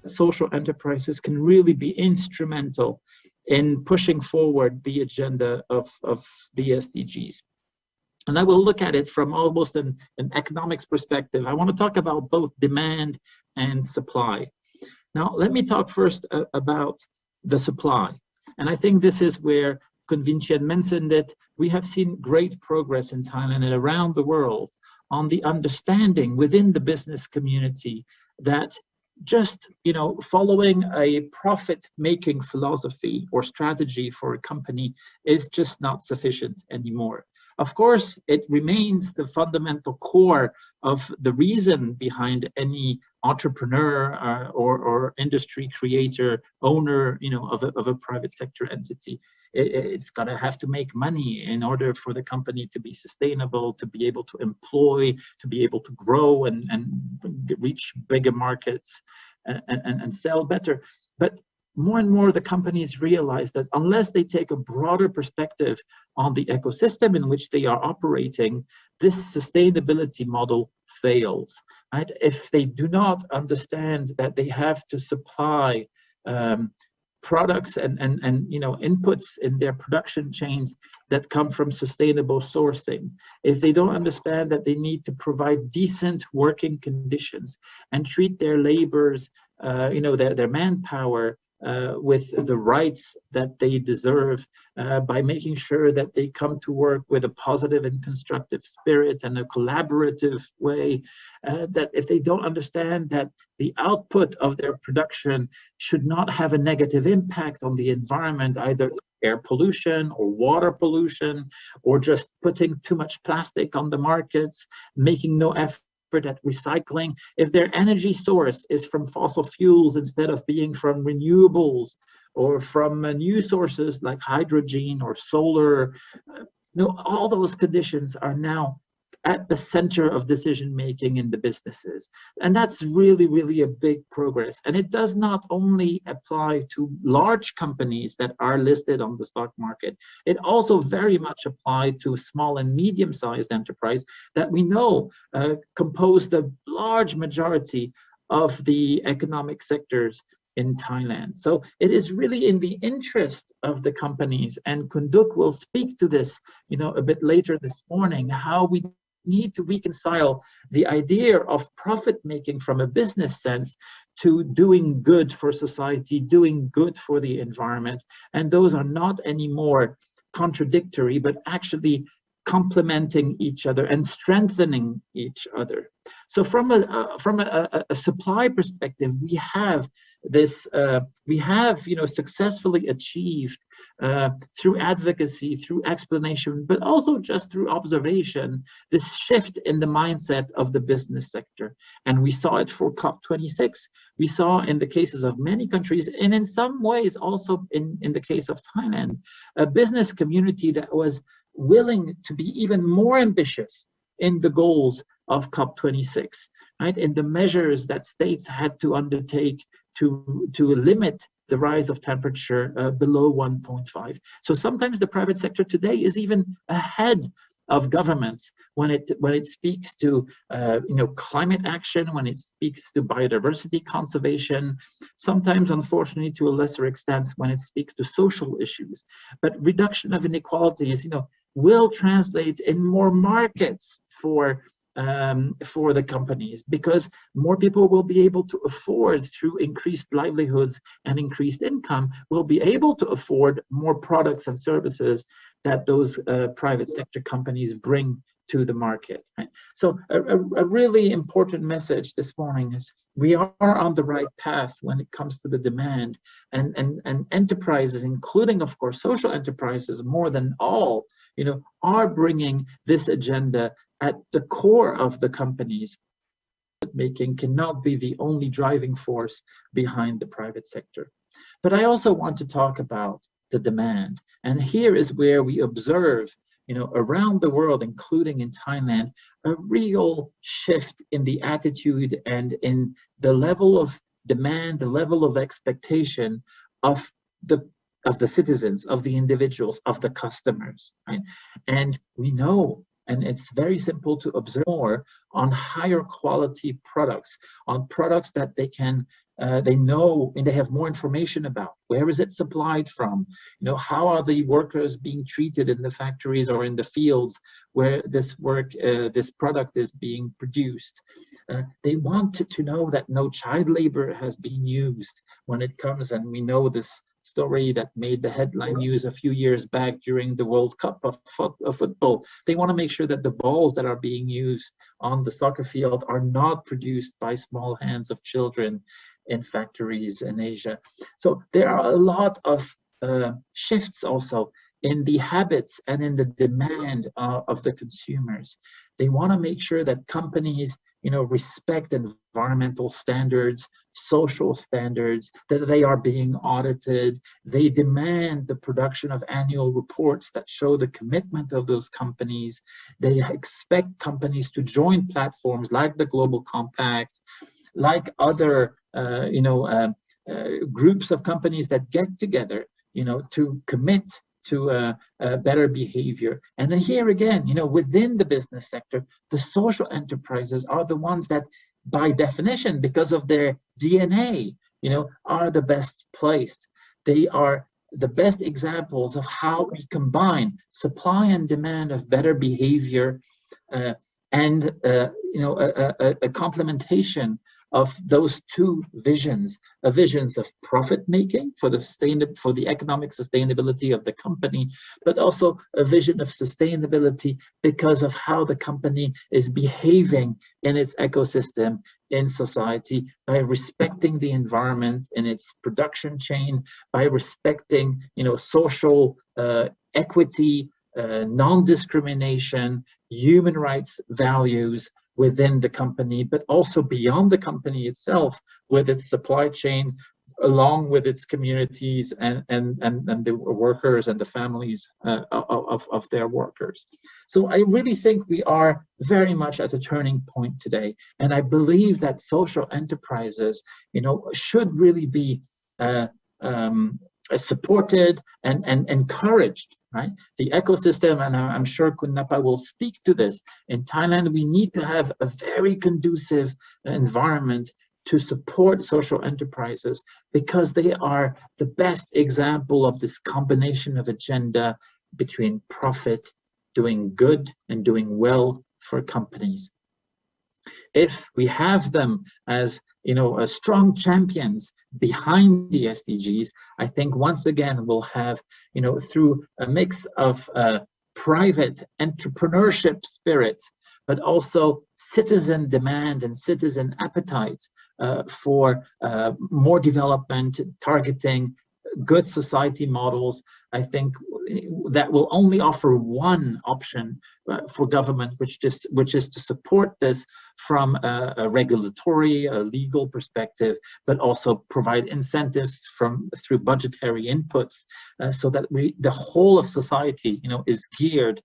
social enterprises can really be instrumental in pushing forward the agenda of the SDGs. And I will look at it from almost an economics perspective. I want to talk about both demand and supply. Now, let me talk first about the supply. And I think this is where Kun Vincian mentioned it. We have seen great progress in Thailand and around the world on the understanding within the business community that just, following a profit-making philosophy or strategy for a company is just not sufficient anymore. Of course, it remains the fundamental core of the reason behind any entrepreneur or industry creator, owner, of a private sector entity. It's got to have to make money in order for the company to be sustainable, to be able to employ, to be able to grow and reach bigger markets and sell better. But more and more, the companies realize that unless they take a broader perspective on the ecosystem in which they are operating, this sustainability model fails, right? If they do not understand that they have to supply products and inputs in their production chains that come from sustainable sourcing, if they don't understand that they need to provide decent working conditions and treat their laborers, their manpower with the rights that they deserve, by making sure that they come to work with a positive and constructive spirit and a collaborative way, that if they don't understand that the output of their production should not have a negative impact on the environment, either air pollution or water pollution, or just putting too much plastic on the markets, making no effort at recycling, if their energy source is from fossil fuels instead of being from renewables or from new sources like hydrogen or solar, all those conditions are now at the center of decision making in the businesses. And that's really, really a big progress. And it does not only apply to large companies that are listed on the stock market, it also very much applies to small and medium-sized enterprise that we know compose the large majority of the economic sectors in Thailand. So it is really in the interest of the companies, and Kunduk will speak to this, a bit later this morning, how we need to reconcile the idea of profit making from a business sense to doing good for society, doing good for the environment. And those are not anymore contradictory, but actually complementing each other and strengthening each other. So from a supply perspective, we have this, successfully achieved through advocacy, through explanation, but also just through observation, this shift in the mindset of the business sector. And we saw it for COP26. We saw in the cases of many countries, and in some ways also in the case of Thailand, a business community that was willing to be even more ambitious in the goals of COP26, right? In the measures that states had to undertake to limit the rise of temperature below 1.5. So sometimes the private sector today is even ahead of governments when it speaks to climate action, when it speaks to biodiversity conservation, sometimes unfortunately to a lesser extent when it speaks to social issues. But reduction of inequalities will translate in more markets for the companies, because more people will be able to afford, through increased livelihoods and increased income, will be able to afford more products and services that those private sector companies bring to the market. Right? So a really important message this morning is we are on the right path when it comes to the demand, and enterprises, including of course social enterprises more than all, are bringing this agenda at the core of the companies. Making cannot be the only driving force behind the private sector. But I also want to talk about the demand. And here is where we observe, around the world, including in Thailand, a real shift in the attitude and in the level of demand, the level of expectation of the citizens, of the individuals, of the customers, right? And we know, and it's very simple to observe, more on higher quality products, on products that they can they know and they have more information about where is it supplied from, how are the workers being treated in the factories or in the fields where this product is being produced. They wanted to know that no child labor has been used when it comes, and we know this story that made the headline news a few years back during the World Cup of football. They want to make sure that the balls that are being used on the soccer field are not produced by small hands of children in factories in Asia. So there are a lot of shifts also in the habits and in the demand of the consumers. They want to make sure that companies respect environmental standards, social standards, that they are being audited. They demand the production of annual reports that show the commitment of those companies. They expect companies to join platforms like the Global Compact, like other groups of companies that get together, to commit to better behavior. And then here again, within the business sector, the social enterprises are the ones that, by definition, because of their DNA, are the best placed. They are the best examples of how we combine supply and demand of better behavior and a complementation of those two visions, visions of profit making for the economic sustainability of the company, but also a vision of sustainability because of how the company is behaving in its ecosystem in society, by respecting the environment in its production chain, by respecting social equity, non-discrimination, human rights values within the company, but also beyond the company itself, with its supply chain, along with its communities and the workers and the families of their workers. So I really think we are very much at a turning point today, and I believe that social enterprises, should really be supported and encouraged. Right? The ecosystem, and I'm sure Kunnapa will speak to this, in Thailand, we need to have a very conducive environment to support social enterprises, because they are the best example of this combination of agenda between profit, doing good, and doing well for companies. If we have them as strong champions behind the SDGs, I think once again we'll have, through a mix of private entrepreneurship spirit, but also citizen demand and citizen appetite for more development, targeting good society models, I think that will only offer one option for government, which is to support this from a regulatory, a legal perspective, but also provide incentives through budgetary inputs, so that the whole of society, is geared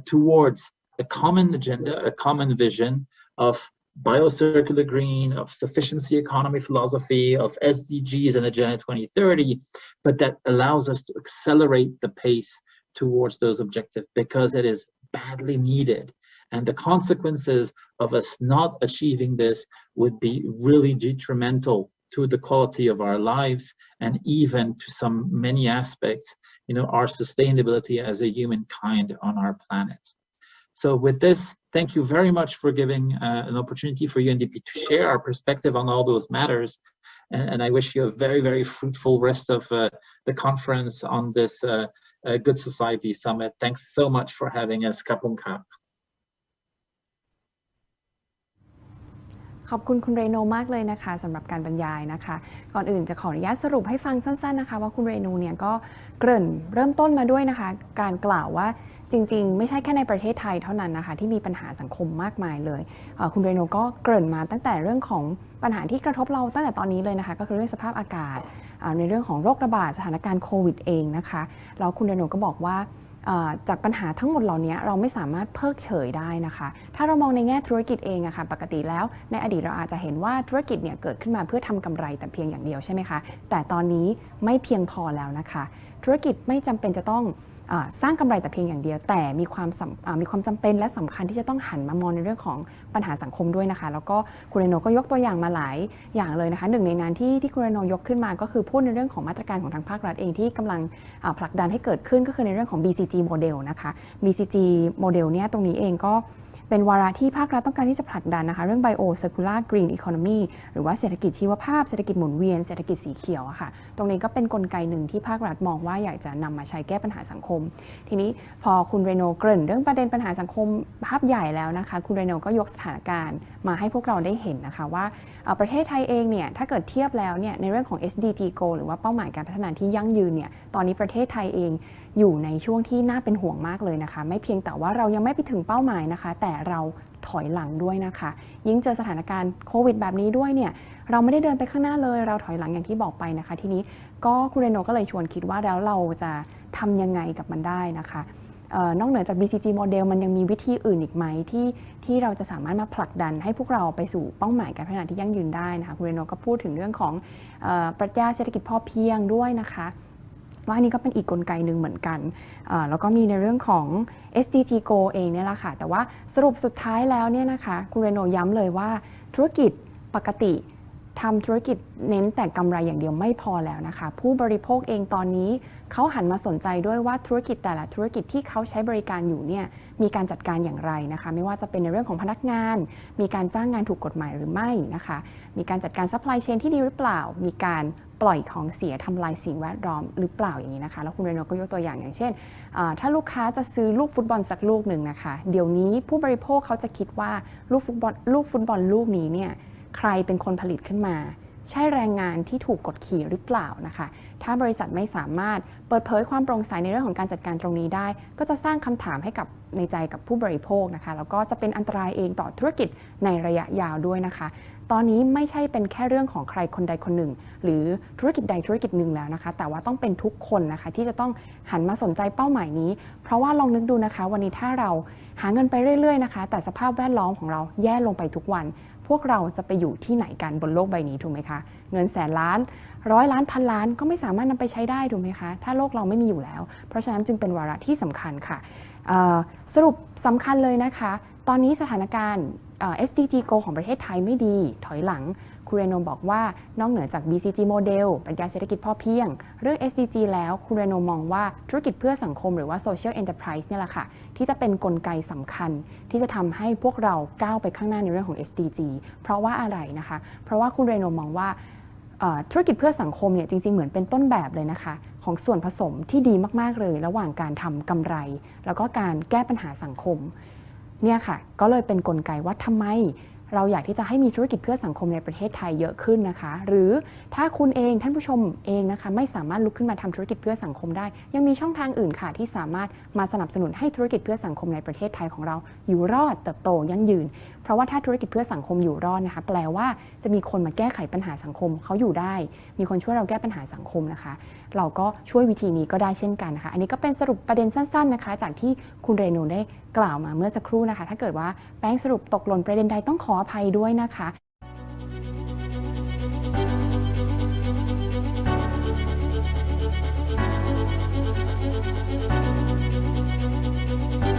towards a common agenda, a common vision of biocircular green, of sufficiency economy philosophy, of SDGs and Agenda 2030, but that allows us to accelerate the pace towards those objectives, because it is badly needed. And the consequences of us not achieving this would be really detrimental to the quality of our lives, and even to many aspects, our sustainability as a humankind on our planet. So with this, thank you very much for giving an opportunity for UNDP to share our perspective on all those matters. And I wish you a very, very fruitful rest of the conference on this Good Society Summit. Thanks so much for having us. Kapung Kap. ขอบคุณคุณเรโนมากเลยนะคะสำหรับการบรรยายนะคะก่อนอื่นจะขออนุญาตสรุปให้ฟังสั้นๆนะคะว่าคุณเรโนเนี่ยก็เกริ่นเริ่มต้นมาด้วยนะคะการกล่าวว่าจริงๆไม่ใช่แค่ในประเทศไทยเท่านั้นนะคะที่มีปัญหาสังคมมากมายเลยคุณเรโนก็เกริ่นมาตั้งแต่เรื่องของปัญหาที่กระทบเราตั้งแต่ตอนนี้เลยนะคะก็คือเรื่องสภาพอากาศในเรื่องของโรคระบาดสถานการณ์โควิดเองนะคะแล้วคุณเรโนก็บอกว่าจากปัญหาทั้งหมดเหล่านี้เราไม่สามารถเพิกเฉยได้นะคะถ้าเรามองในแง่ธุรกิจเองอะค่ะปกติแล้วในอดีตเราอาจจะเห็นว่าธุรกิจเนี่ยเกิดขึ้นมาเพื่อทำกำไรแต่เพียงอย่างเดียวใช่ไหมคะแต่ตอนนี้ไม่เพียงพอแล้วนะคะธุรกิจไม่จำเป็นจะต้อง สร้างกำไรแต่เพียงอย่างเดียวแต่มีความจำเป็นและสำคัญที่จะต้องหันมามองในเรื่องของปัญหาสังคมด้วยนะคะแล้วก็คุณเรโนก็ยกตัวอย่างมาหลายอย่างเลยนะคะหนึ่งในนั้นที่คุณเรโนยกขึ้นมาก็คือพูดในเรื่องของมาตรการของทางภาครัฐเองที่กำลังผลักดันให้เกิดขึ้นก็คือในเรื่องของ BCG โมเดลนะคะ BCG โมเดลเนี่ยตรงนี้เองก็เป็นวาระที่ภาครัฐต้องการที่จะผลักดันนะคะเรื่อง Bio Circular Green Economy หรือว่าเศรษฐกิจชีวภาพเศรษฐกิจหมุนเวียนเศรษฐกิจสีเขียวอะค่ะตรงนี้ก็เป็นกลไกหนึ่งที่ภาครัฐมองว่าอยากจะนำมาใช้แก้ปัญหาสังคมทีนี้พอคุณเรโนเกริ่นเรื่องประเด็นปัญหาสังคมภาพใหญ่แล้วนะคะคุณเรโนก็ยกสถานการณ์มาให้พวกเราได้เห็นนะคะว่าประเทศไทยเองเนี่ยถ้าเกิดเทียบแล้วเนี่ยในเรื่องของ SDG Goal หรือว่าเป้าหมายการพัฒนาที่ยั่งยืนเนี่ยตอนนี้ประเทศไทยเองอยู่ในช่วงที่น่าเป็นห่วงมากเลยนะคะไม่เพียงแต่ว่าเรายังไม่ไปถึงเป้าหมายนะคะแต่เราถอยหลังด้วยนะคะยิ่งเจอสถานการณ์โควิดแบบนี้ด้วยเนี่ยเราไม่ได้เดินไปข้างหน้าเลยเราถอยหลังอย่างที่บอกไปนะคะทีนี้ก็คุณเรโนก็เลยชวนคิดว่าแล้วเราจะทำยังไงกับมันได้นะคะนอกเหนือจาก BCG โมเดลมันยังมีวิธีอื่นอีกไหมที่เราจะสามารถมาผลักดันให้พวกเราไปสู่เป้าหมายการพัฒนาที่ยั่งยืนได้นะคะคุณเรโนก็พูดถึงเรื่องของปรัชญาเศรษฐกิจพอเพียงด้วยนะคะว่าอันนี้ก็เป็นอีกกลไกหนึ่งเหมือนกันแล้วก็มีในเรื่องของ SDG Goal เองเนี่ยแหละค่ะแต่ว่าสรุปสุดท้ายแล้วเนี่ยนะคะคุณเรโนย้ำเลยว่าธุรกิจปกติทำธุรกิจเน้นแต่กำไรอย่างเดียวไม่พอแล้วนะคะผู้บริโภคเองตอนนี้เขาหันมาสนใจด้วยว่าธุรกิจแต่ละธุรกิจที่เขาใช้บริการอยู่เนี่ยมีการจัดการอย่างไรนะคะไม่ว่าจะเป็นในเรื่องของพนักงานมีการจ้างงานถูกกฎหมายหรือไม่นะคะมีการจัดการซัพพลายเชนที่ดีหรือเปล่ามีการปล่อยของเสียทำลายสิ่งแวดล้อมหรือเปล่าอย่างนี้นะคะแล้วคุณเรโนก็ยกตัวอย่างเช่นถ้าลูกค้าจะซื้อลูกฟุตบอลสักลูกหนึ่งนะคะเดี๋ยวนี้ผู้บริโภคเขาจะคิดว่าลูกฟุตบอลลูกนี้เนี่ยใครเป็นคนผลิตขึ้นมาใช่แรงงานที่ถูกกดขี่หรือเปล่านะคะถ้าบริษัทไม่สามารถเปิดเผยความโปร่งใสในเรื่องของการจัดการตรงนี้ได้ก็จะสร้างคำถามให้กับในใจกับผู้บริโภคนะคะแล้วก็จะเป็นอันตรายเองต่อธุรกิจในระยะยาวด้วยนะคะตอนนี้ไม่ใช่เป็นแค่เรื่องของใครคนใดคนหนึ่งหรือธุรกิจใดธุรกิจหนึ่งแล้วนะคะแต่ว่าต้องเป็นทุกคนนะคะที่จะต้องหันมาสนใจเป้าหมายนี้เพราะว่าลองนึกดูนะคะวันนี้ถ้าเราหาเงินไปเรื่อยๆนะคะแต่สภาพแวดล้อมของเราแย่ลงไปทุกวันพวกเราจะไปอยู่ที่ไหนกันบนโลกใบนี้ถูกไหมคะเงินแสนล้าน100 ล้านพันล้านก็ไม่สามารถนำไปใช้ได้ถูกไหมคะถ้าโลกเราไม่มีอยู่แล้วเพราะฉะนั้นจึงเป็นวาระที่สำคัญค่ะสรุปสำคัญเลยนะคะตอนนี้สถานการณ์ SDG Goal ของประเทศไทยไม่ดีถอยหลังคุณเรโนบอกว่านอกเหนือจาก BCG โมเดลปรัชญาเศรษฐกิจพอเพียงเรื่อง SDG แล้วคุณเรโนมองว่าธุรกิจเพื่อสังคมหรือว่า Social Enterprise เนี่ยแหละค่ะที่จะเป็นกลไกสำคัญที่จะทำให้พวกเราก้าวไปข้างหน้าในเรื่องของ SDG เพราะว่าอะไรนะคะเพราะว่าคุณเรโนมองว่าธุรกิจเพื่อสังคมเนี่ยจริงๆเหมือนเป็นต้นแบบเลยนะคะของส่วนผสมที่ดีมากๆเลยระหว่างการทำกำไรแล้วก็การแก้ปัญหาสังคมเนี่ยค่ะก็เลยเป็นกลไกว่าทำไมเราอยากที่จะให้มีธุรกิจเพื่อสังคมในประเทศไทยเยอะขึ้นนะคะหรือถ้าคุณเองท่านผู้ชมเองนะคะไม่สามารถลุกขึ้นมาทำธุรกิจเพื่อสังคมได้ยังมีช่องทางอื่นค่ะที่สามารถมาสนับสนุนให้ธุรกิจเพื่อสังคมในประเทศไทยของเราอยู่รอดเติบโตยั่งยืนเพราะว่าถ้าธุรกิจเพื่อสังคมอยู่รอดนะคะแปลว่าจะมีคนมาแก้ไขปัญหาสังคมเขาอยู่ได้มีคนช่วยเราแก้ปัญหาสังคมนะคะเราก็ช่วยวิธีนี้ก็ได้เช่นกันนะคะอันนี้ก็เป็นสรุปประเด็นสั้นๆนะคะจากที่คุณเรโนได้กล่าวมาเมื่อสักครู่นะคะถ้าเกิดว่าแป้งสรุปตกหล่นประเด็นใดต้องขออภัยด้วยนะคะ